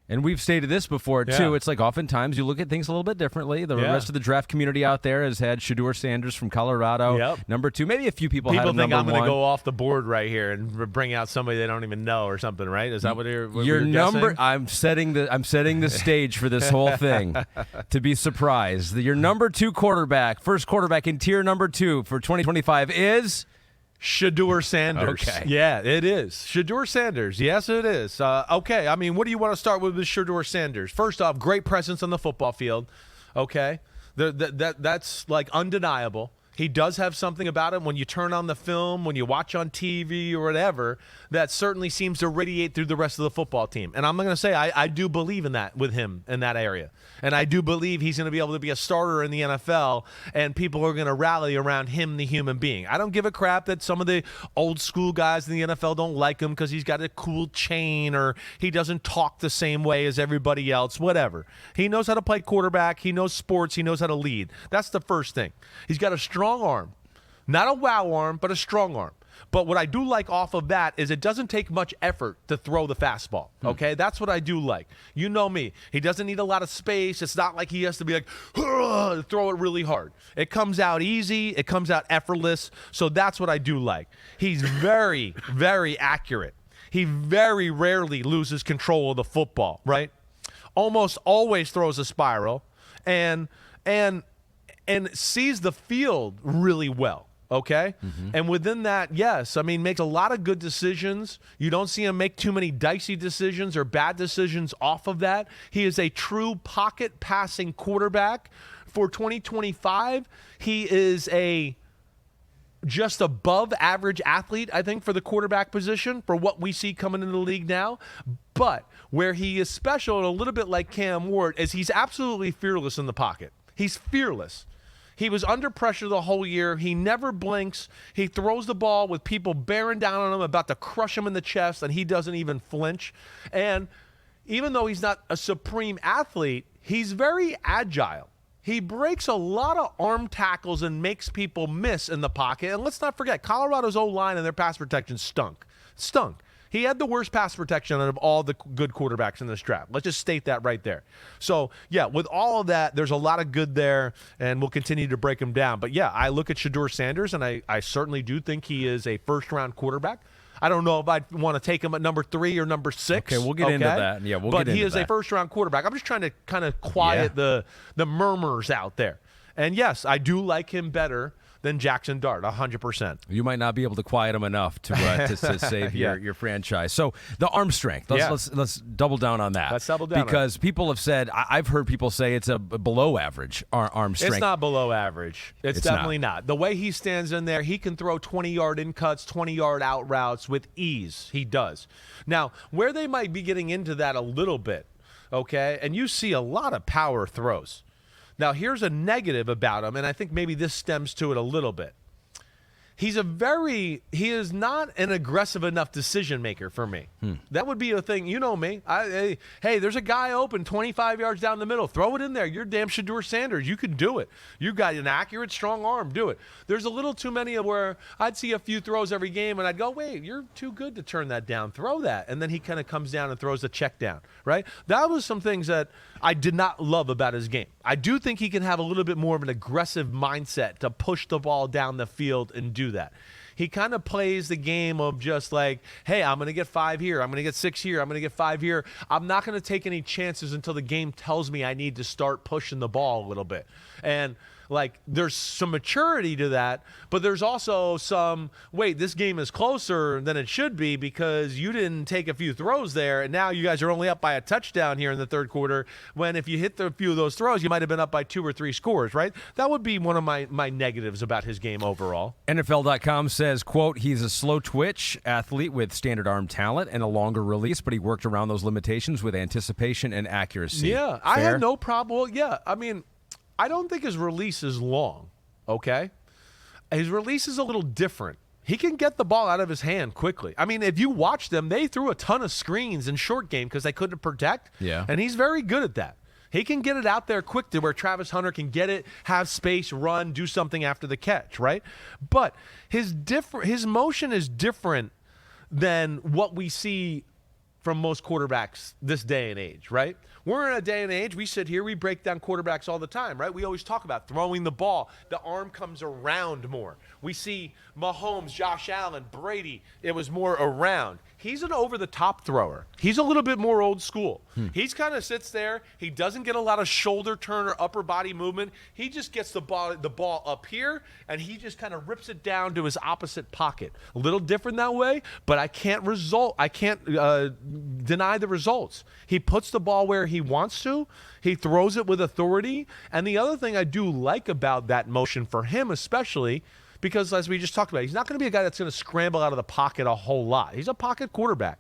And we've stated this before, too. Yeah. It's like oftentimes you look at things a little bit differently. The rest of the draft community out there has had Shedeur Sanders from Colorado, number 2. Maybe a few people had him number 1. People think I'm going to go off the board right here and bring out somebody they don't even know or something, right? Is that what you're number? guessing? I'm setting the stage for this whole thing to be surprised. Your number 2 quarterback, first quarterback in tier number 2 for 2025 is Shedeur Sanders. Okay. Yeah, it is. Shedeur Sanders. Yes, it is. Okay, I mean, what do you want to start with Shedeur Sanders? First off, great presence on the football field. Okay, that's like undeniable. He does have something about him when you turn on the film, when you watch on TV or whatever, that certainly seems to radiate through the rest of the football team. And I'm going to say I do believe in that with him in that area. And I do believe he's going to be able to be a starter in the NFL, and people are going to rally around him, the human being. I don't give a crap that some of the old school guys in the NFL don't like him because he's got a cool chain or he doesn't talk the same way as everybody else, whatever. He knows how to play quarterback. He knows sports. He knows how to lead. That's the first thing. He's got a strong arm. Not a wow arm, but a strong arm. But what I do like off of that is it doesn't take much effort to throw the fastball, okay? That's what I do like. You know me. He doesn't need a lot of space. It's not like he has to be like, throw it really hard. It comes out easy. It comes out effortless. So that's what I do like. He's very, very accurate. He very rarely loses control of the football, right? Almost always throws a spiral and sees the field really well. Okay? And within that, yes, I mean, makes a lot of good decisions. You don't see him make too many dicey decisions or bad decisions off of that. He is a true pocket passing quarterback. For 2025, he is a just above average athlete, I think, for the quarterback position, for what we see coming into the league now. But where he is special, and a little bit like Cam Ward, is he's absolutely fearless in the pocket. He's fearless. He was under pressure the whole year. He never blinks. He throws the ball with people bearing down on him, about to crush him in the chest, and he doesn't even flinch. And even though he's not a supreme athlete, he's very agile. He breaks a lot of arm tackles and makes people miss in the pocket. And let's not forget, Colorado's O-line and their pass protection stunk. He had the worst pass protection out of all the good quarterbacks in this draft. Let's just state that right there. So, yeah, with all of that, there's a lot of good there, and we'll continue to break him down. But, yeah, I look at Shedeur Sanders, and I certainly do think he is a first-round quarterback. I don't know if I'd want to take him at number 3 or number 6. Okay, we'll get into that. Yeah, we'll get into that. But he is a first-round quarterback. I'm just trying to kind of quiet the murmurs out there. And, yes, I do like him better than Jackson Dart, 100%. You might not be able to quiet him enough to save your franchise. So the arm strength, let's double down on that. Let's double down because people have said, I've heard people say it's a below average arm strength. It's not below average. It's definitely not. The way he stands in there, he can throw 20-yard in cuts, 20-yard out routes with ease. He does. Now, where they might be getting into that a little bit, okay, and you see a lot of power throws. Now, here's a negative about him, and I think maybe this stems to it a little bit. He is not an aggressive enough decision maker for me. That would be a thing. You know me. Hey, there's a guy open 25 yards down the middle. Throw it in there. You're damn Shedeur Sanders. You can do it. You got an accurate, strong arm. Do it. There's a little too many of where I'd see a few throws every game, and I'd go, wait, you're too good to turn that down. Throw that. And then he kind of comes down and throws the check down, right? That was some things that I did not love about his game. I do think he can have a little bit more of an aggressive mindset to push the ball down the field and do that. He kind of plays the game of just like, hey, I'm going to get 5 here. I'm going to get 6 here. I'm going to get 5 here. I'm not going to take any chances until the game tells me I need to start pushing the ball a little bit. And like, there's some maturity to that, but there's also some, wait, this game is closer than it should be because you didn't take a few throws there, and now you guys are only up by a touchdown here in the third quarter, when if you hit a few of those throws, you might have been up by 2 or 3 scores, right? That would be one of my negatives about his game overall. NFL.com says, quote, he's a slow twitch athlete with standard arm talent and a longer release, but he worked around those limitations with anticipation and accuracy. Yeah, I had no problem. Well, yeah, I mean, I don't think his release is long, okay? His release is a little different. He can get the ball out of his hand quickly. I mean, if you watch them, they threw a ton of screens in short game because they couldn't protect. Yeah. And he's very good at that. He can get it out there quick to where Travis Hunter can get it, have space, run, do something after the catch, right? But his motion is different than what we see from most quarterbacks this day and age, right? We're in a day and age, we sit here, we break down quarterbacks all the time, right? We always talk about throwing the ball. The arm comes around more. We see Mahomes, Josh Allen, Brady, it was more around. He's an over-the-top thrower. He's a little bit more old school. He's kind of sits there. He doesn't get a lot of shoulder turn or upper body movement. He just gets the ball up here, and he just kind of rips it down to his opposite pocket. A little different that way, but I can't deny the results. He puts the ball where he wants to. He throws it with authority. And the other thing I do like about that motion for him especially, because as we just talked about, he's not going to be a guy that's going to scramble out of the pocket a whole lot. He's a pocket quarterback.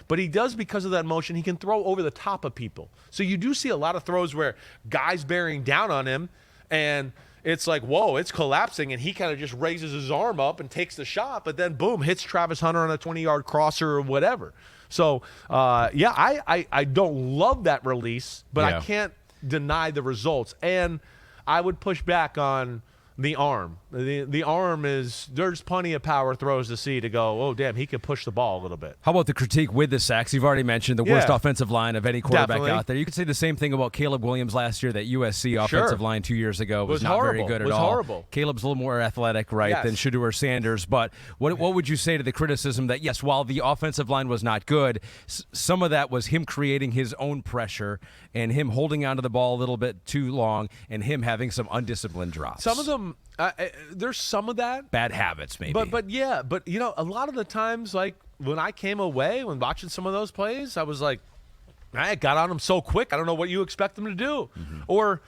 But he does, because of that motion, he can throw over the top of people. So you do see a lot of throws where guys bearing down on him, and it's like, whoa, it's collapsing, and he kind of just raises his arm up and takes the shot, but then, boom, hits Travis Hunter on a 20-yard crosser or whatever. So, I don't love that release, but I can't deny the results. And I would push back on the arm. The arm is, there's plenty of power throws to see to go, oh, damn, he can push the ball a little bit. How about the critique with the sacks? You've already mentioned the worst offensive line of any quarterback out there. You could say the same thing about Caleb Williams last year. That USC offensive line 2 years ago was not horrible. very good at was all. Horrible. Caleb's a little more athletic, right, than Shedeur Sanders. But what would you say to the criticism that, yes, while the offensive line was not good, some of that was him creating his own pressure and him holding onto the ball a little bit too long and him having some undisciplined drops? Some of them, there's some of that. Bad habits, maybe. But you know, a lot of the times, like when I came away when watching some of those plays, I was like, I got on him so quick. I don't know what you expect him to do. Or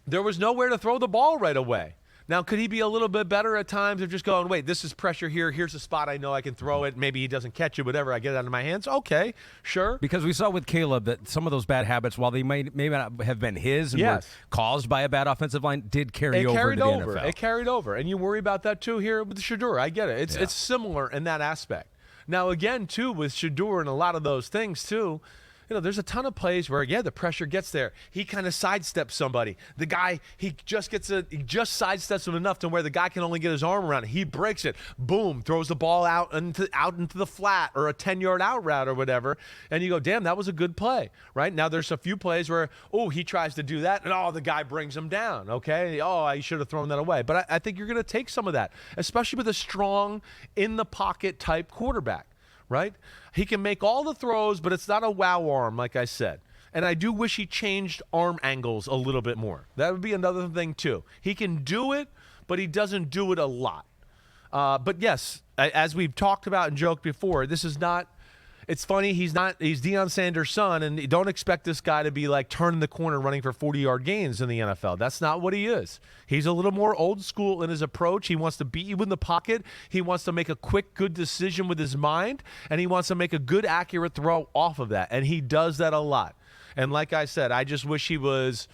there was nowhere to throw the ball right away. Now, could he be a little bit better at times of just going, wait, this is pressure here. Here's a spot I know I can throw it. Maybe he doesn't catch it, whatever. I get it out of my hands. Okay, sure. Because we saw with Caleb that some of those bad habits, while they may not have been his and were caused by a bad offensive line, did carry over into the NFL. It carried over. And you worry about that, too, here with Shedeur. I get it. It's similar in that aspect. Now, again, too, with Shedeur and a lot of those things, too, you know, there's a ton of plays where, the pressure gets there. He kind of sidesteps somebody. The guy, he just sidesteps him enough to where the guy can only get his arm around it. He breaks it. Boom, throws the ball out into the flat or a 10-yard out route or whatever. And you go, damn, that was a good play, right? Now there's a few plays where, he tries to do that, and the guy brings him down, okay? I should have thrown that away. But I think you're going to take some of that, especially with a strong, in-the-pocket type quarterback. Right? He can make all the throws, but it's not a wow arm, like I said. And I do wish he changed arm angles a little bit more. That would be another thing, too. He can do it, but he doesn't do it a lot. But, yes, as we've talked about and joked before, this is not – it's funny, he's Deion Sanders' son, and you don't expect this guy to be like turning the corner running for 40-yard gains in the NFL. That's not what he is. He's a little more old school in his approach. He wants to beat you in the pocket. He wants to make a quick, good decision with his mind, and he wants to make a good, accurate throw off of that, and he does that a lot. And like I said, I just wish he was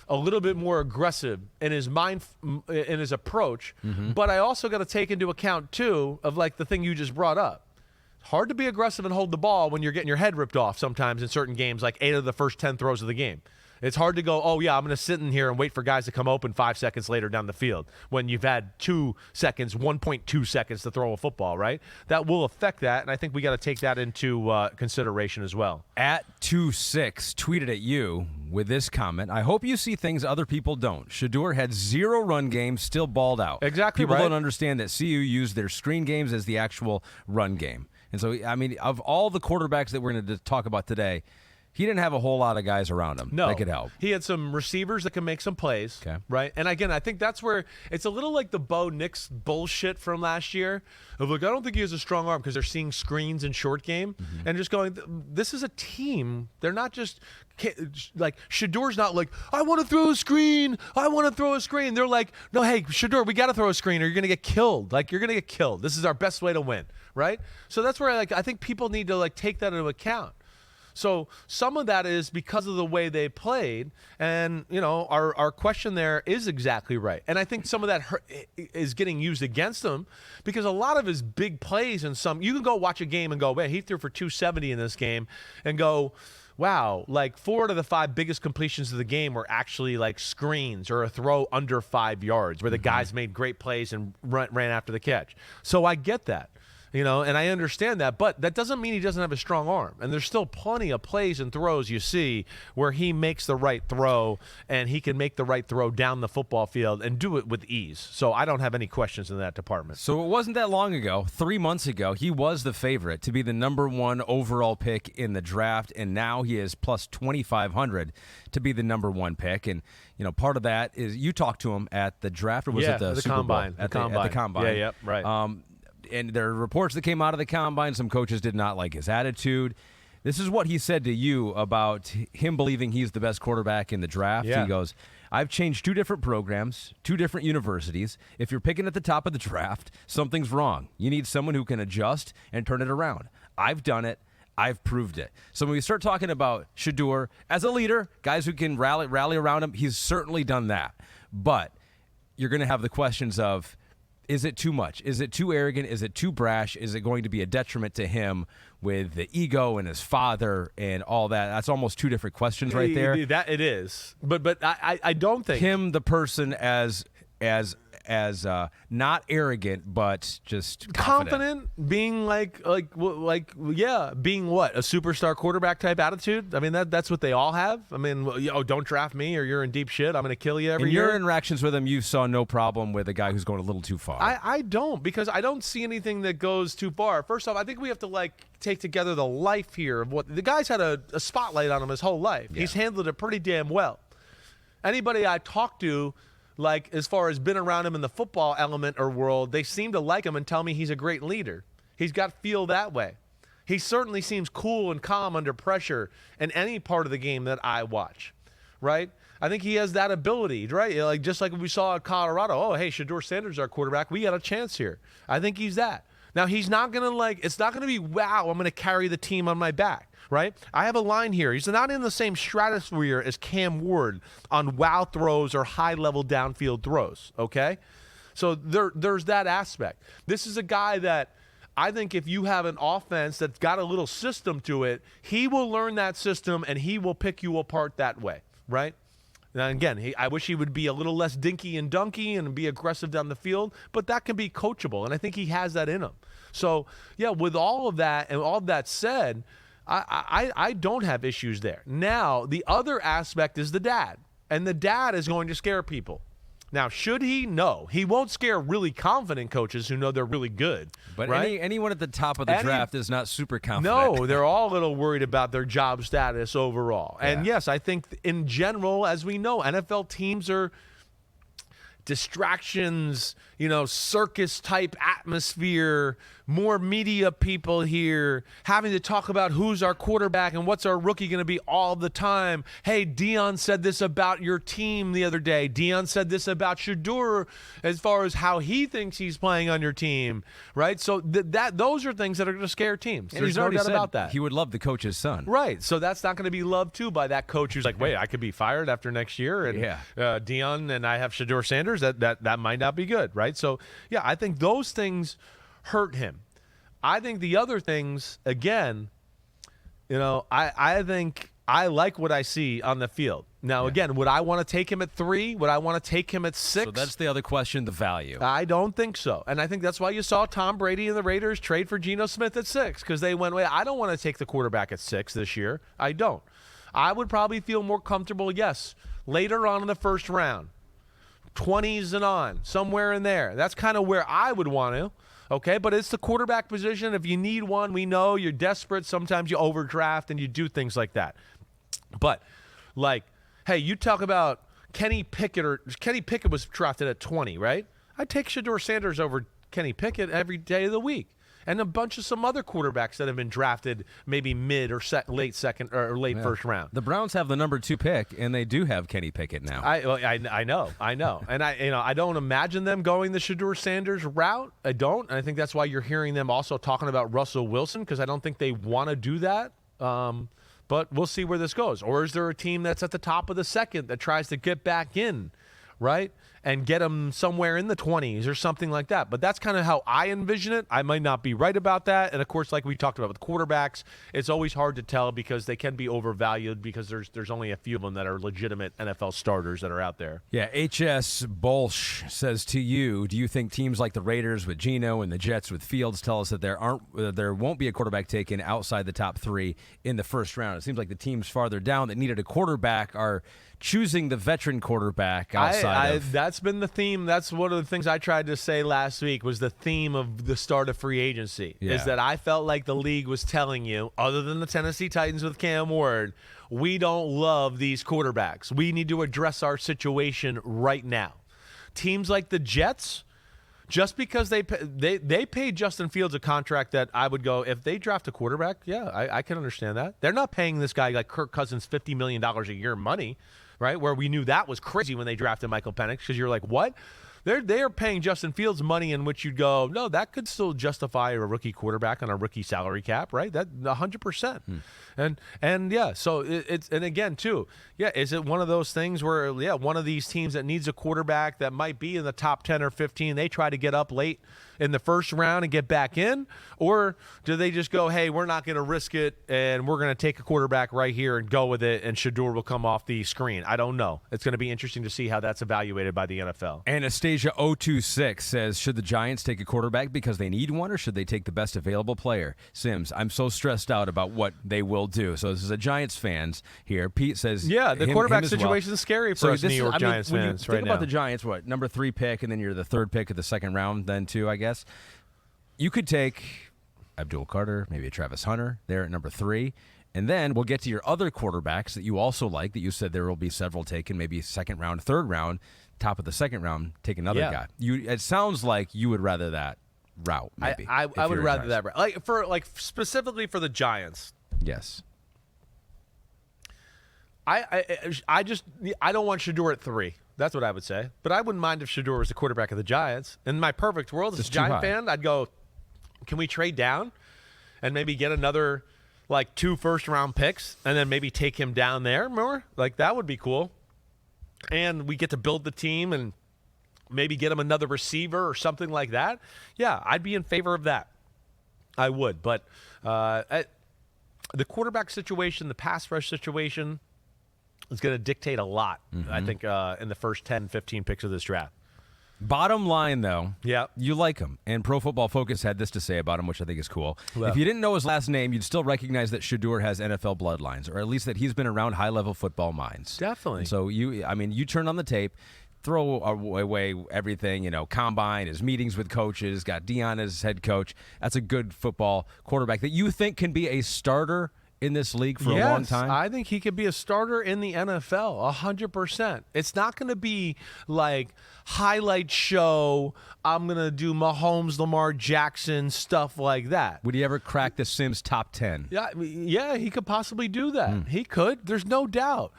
a little bit more aggressive in his mind, in his approach. But I also got to take into account, too, of like the thing you just brought up. Hard to be aggressive and hold the ball when you're getting your head ripped off sometimes in certain games, like 8 of the first 10 throws of the game. It's hard to go, I'm going to sit in here and wait for guys to come open 5 seconds later down the field when you've had 2 seconds, 1.2 seconds to throw a football, right? That will affect that, and I think we got to take that into consideration as well. At 26 tweeted at you with this comment, I hope you see things other people don't. Shedeur had 0 run games, still balled out. Exactly People right. don't understand that CU used their screen games as the actual run game. And so, I mean, of all the quarterbacks that we're going to talk about today, he didn't have a whole lot of guys around him that could help. He had some receivers that can make some plays, right? And again, I think that's where it's a little like the Bo Nix bullshit from last year. Of like, I don't think he has a strong arm because they're seeing screens in short game and just going, this is a team. They're not just like Shedeur's not like, I want to throw a screen. I want to throw a screen. They're like, no, hey, Shedeur, we got to throw a screen or you're going to get killed. Like, you're going to get killed. This is our best way to win, right? So that's where I think people need to like take that into account. So some of that is because of the way they played, and our question there is exactly right. And I think some of that is getting used against them because a lot of his big plays and you can go watch a game and go, man, he threw for 270 in this game, and go, wow, like 4 out of the 5 biggest completions of the game were actually like screens or a throw under 5 yards where the guys made great plays and ran after the catch. So I get that. and I understand that, but that doesn't mean he doesn't have a strong arm. And there's still plenty of plays and throws you see where he makes the right throw, and he can make the right throw down the football field and do it with ease. So I don't have any questions in that department. So it wasn't that long ago, 3 months ago, he was the favorite to be the #1 overall pick in the draft, and now he is plus 2,500 to be the #1 pick. And part of that is you talked to him at the draft, or was it the Super combine? Bowl? At the combine. Yeah, right. And there are reports that came out of the combine. Some coaches did not like his attitude. This is what he said to you about him believing he's the best quarterback in the draft. Yeah. He goes, I've changed 2 different programs, 2 different universities. If you're picking at the top of the draft, something's wrong. You need someone who can adjust and turn it around. I've done it. I've proved it. So when we start talking about Shedeur as a leader, guys who can rally around him, he's certainly done that. But you're going to have the questions of, is it too much? Is it too arrogant? Is it too brash? Is it going to be a detriment to him with the ego and his father and all that? That's almost 2 different questions right there. That it is. But I don't think him, the person, as not arrogant, but just confident, being being what, a superstar quarterback type attitude. I mean, that's what they all have. I mean, don't draft me or you're in deep shit. I'm going to kill you every year. In your interactions with him, you saw no problem with a guy who's going a little too far. I don't, because I don't see anything that goes too far. First off, I think we have to take together the life here of what the guy's had a spotlight on him his whole life. Yeah. He's handled it pretty damn well. Anybody I talk to, as far as been around him in the football element or world, they seem to like him and tell me he's a great leader. He's got feel that way. He certainly seems cool and calm under pressure in any part of the game that I watch, right? I think he has that ability, right? Just like we saw at Colorado. Oh, hey, Shedeur Sanders is our quarterback. We got a chance here. I think he's that. Now, he's not going to it's not going to be, wow, I'm going to carry the team on my back. Right? I have a line here. He's not in the same stratosphere as Cam Ward on wow throws or high-level downfield throws, okay? So there's that aspect. This is a guy that I think if you have an offense that's got a little system to it, he will learn that system and he will pick you apart that way, right? Now, again, I wish he would be a little less dinky and dunky and be aggressive down the field, but that can be coachable, and I think he has that in him. So, yeah, with all of that and all of that said, I don't have issues there. Now, the other aspect is the dad, and the dad is going to scare people. Now, should he? No. He won't scare really confident coaches who know they're really good. But right? anyone at the top of the draft is not super confident. No, they're all a little worried about their job status overall. Yeah. And, yes, I think in general, as we know, NFL teams are distractions, circus-type atmosphere, more media people here, having to talk about who's our quarterback and what's our rookie going to be all the time. Hey, Deion said this about your team the other day. Deion said this about Shedeur as far as how he thinks he's playing on your team, right? So those are things that are going to scare teams. And There's no doubt about that. He would love the coach's son. Right. So that's not going to be loved, too, by that coach who's like, wait, I could be fired after next year. And Deion and I have Shedeur Sanders. That might not be good, right? So, yeah, I think those things hurt him. I think the other things, again, I think I like what I see on the field. Now, again, would I want to take him at 3? Would I want to take him at 6? So that's the other question, the value. I don't think so. And I think that's why you saw Tom Brady and the Raiders trade for Geno Smith at 6, because they went, wait, I don't want to take the quarterback at 6 this year. I don't. I would probably feel more comfortable, yes, later on in the first round. 20s and on, somewhere in there. That's kind of where I would want to. Okay, but it's the quarterback position. If you need one, we know you're desperate. Sometimes you overdraft and you do things like that. But, hey, you talk about Kenny Pickett was drafted at 20, right? I'd take Shedeur Sanders over Kenny Pickett every day of the week. And a bunch of some other quarterbacks that have been drafted maybe mid or late second or late first round. The Browns have the #2 pick, and they do have Kenny Pickett now. I know, and I don't imagine them going the Shedeur Sanders route. I don't, and I think that's why you're hearing them also talking about Russell Wilson, because I don't think they want to do that. But we'll see where this goes. Or is there a team that's at the top of the second that tries to get back in? right? And get him somewhere in the 20s or something like that. But that's kind of how I envision it. I might not be right about that. And, of course, like we talked about with quarterbacks, it's always hard to tell because they can be overvalued because there's only a few of them that are legitimate NFL starters that are out there. Yeah, H.S. Bolsh says to you, do you think teams like the Raiders with Geno and the Jets with Fields tell us that there won't be a quarterback taken outside the top 3 in the first round? It seems like the teams farther down that needed a quarterback are choosing the veteran quarterback outside of... That's been the theme. That's one of the things I tried to say last week was the theme of the start of free agency, is that I felt like the league was telling you, other than the Tennessee Titans with Cam Ward, we don't love these quarterbacks. We need to address our situation right now. Teams like the Jets, just because they paid Justin Fields a contract that I would go, if they draft a quarterback, I can understand that. They're not paying this guy like Kirk Cousins $50 million a year money, right? Where we knew that was crazy when they drafted Michael Penix, because you're like, what? They are paying Justin Fields money in which you'd go, no, that could still justify a rookie quarterback on a rookie salary cap, right? That 100%. And yeah, so it's, and again too, is it one of those things where one of these teams that needs a quarterback that might be in the top 10 or 15, they try to get up late in the first round and get back in, or do they just go, hey, we're not going to risk it and we're going to take a quarterback right here and go with it, and Shedeur will come off the screen? I don't know. It's going to be interesting to see how that's evaluated by the NFL. Anastasia 026 says, should the Giants take a quarterback because they need one, or should they take the best available player? Simms, I'm so stressed out about what they will do. So this is a Giants fans here. Pete says, the quarterback situation is scary for us New York Giants fans right now. Think about the Giants, number 3 pick, and then you're the 3rd pick of the second round then too, I guess. You could take Abdul Carter, maybe a Travis Hunter there at number 3. And then we'll get to your other quarterbacks that you also like, that you said there will be several taken, maybe 2nd round, 3rd round, top of the 2nd round, take another guy. It sounds like you would rather that route, maybe. I would rather that route. Specifically for the Giants. Yes. I don't want Shedeur at 3. That's what I would say. But I wouldn't mind if Shedeur was the quarterback of the Giants. In my perfect world, as a Giant fan, I'd go, can we trade down and maybe get another 2 first-round picks and then maybe take him down there more? That would be cool. And we get to build the team and maybe get him another receiver or something like that. Yeah, I'd be in favor of that. I would. But the quarterback situation, the pass rush situation, is going to dictate a lot, I think, in the first 10, 15 picks of this draft. Bottom line, though, you like him. And Pro Football Focus had this to say about him, which I think is cool. Well, if you didn't know his last name, you'd still recognize that Shedeur has NFL bloodlines, or at least that he's been around high-level football minds. Definitely. And so, you turn on the tape, throw away everything, combine, his meetings with coaches, got Dion as head coach. That's a good football quarterback that you think can be a starter in this league for a long time? I think he could be a starter in the NFL, 100%. It's not going to be like highlight show, I'm going to do Mahomes, Lamar Jackson, stuff like that. Would he ever crack the Simms top 10? Yeah, he could possibly do that. He could. There's no doubt.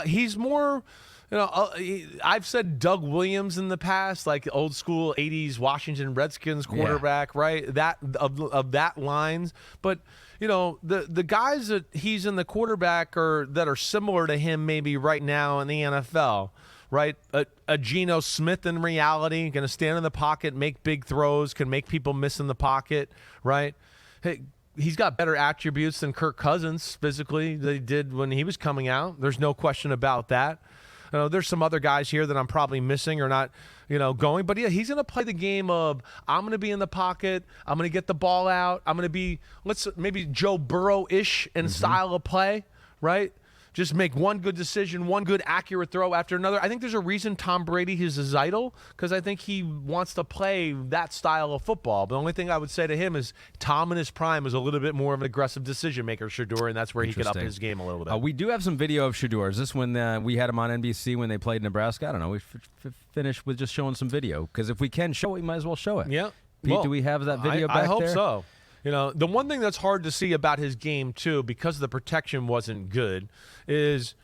He's more... I've said Doug Williams in the past, like old school 80s Washington Redskins quarterback, right? That of that lines. But, the guys that he's in the quarterback that are similar to him maybe right now in the NFL, right? A Geno Smith in reality, going to stand in the pocket, make big throws, can make people miss in the pocket, right? Hey, he's got better attributes than Kirk Cousins physically they did when he was coming out. There's no question about that. There's some other guys here that I'm probably missing or not, going. But, yeah, he's going to play the game of I'm going to be in the pocket. I'm going to get the ball out. I'm going to be, maybe Joe Burrow-ish in style of play, right? Just make one good decision, one good accurate throw after another. I think there's a reason Tom Brady is his idol, because I think he wants to play that style of football. But the only thing I would say to him is Tom in his prime was a little bit more of an aggressive decision maker, Shedeur, and that's where he could up his game a little bit. We do have some video of Shedeur. Is this when we had him on NBC when they played Nebraska? I don't know. We finished with just showing some video, because if we can show it, we might as well show it. Yeah. Pete, do we have that video back there? I hope so. The one thing that's hard to see about his game, too, because the protection wasn't good, is,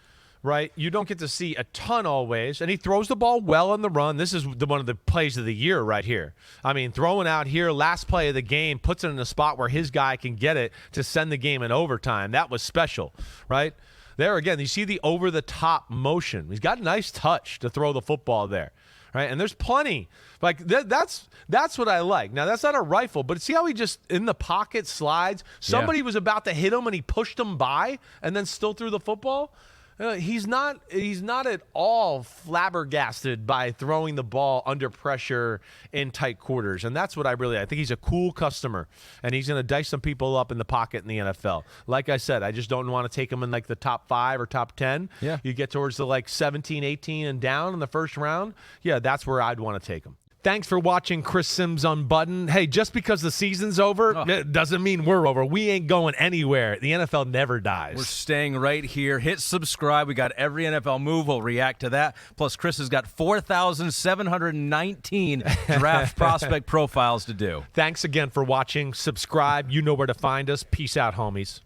right, you don't get to see a ton always, and he throws the ball well on the run. This is one of the plays of the year right here. I mean, throwing out here, last play of the game, puts it in a spot where his guy can get it to send the game in overtime. That was special, right? There again, you see the over-the-top motion. He's got a nice touch to throw the football there, right? And there's plenty. Like that's what I like. Now, that's not a rifle, but see how he just in the pocket slides? Somebody was about to hit him, and he pushed him by and then still threw the football? He's not at all flabbergasted by throwing the ball under pressure in tight quarters, and that's what I think he's a cool customer, and he's going to dice some people up in the pocket in the NFL. Like I said, I just don't want to take him in like the top 5 or top 10. Yeah. You get towards the like 17, 18 and down in the first round. Yeah, that's where I'd want to take him. Thanks for watching Chris Simms Unbuttoned. Hey, just because the season's over, it doesn't mean we're over. We ain't going anywhere. The NFL never dies. We're staying right here. Hit subscribe. We got every NFL move. We'll react to that. Plus, Chris has got 4,719 draft prospect profiles to do. Thanks again for watching. Subscribe. You know where to find us. Peace out, homies.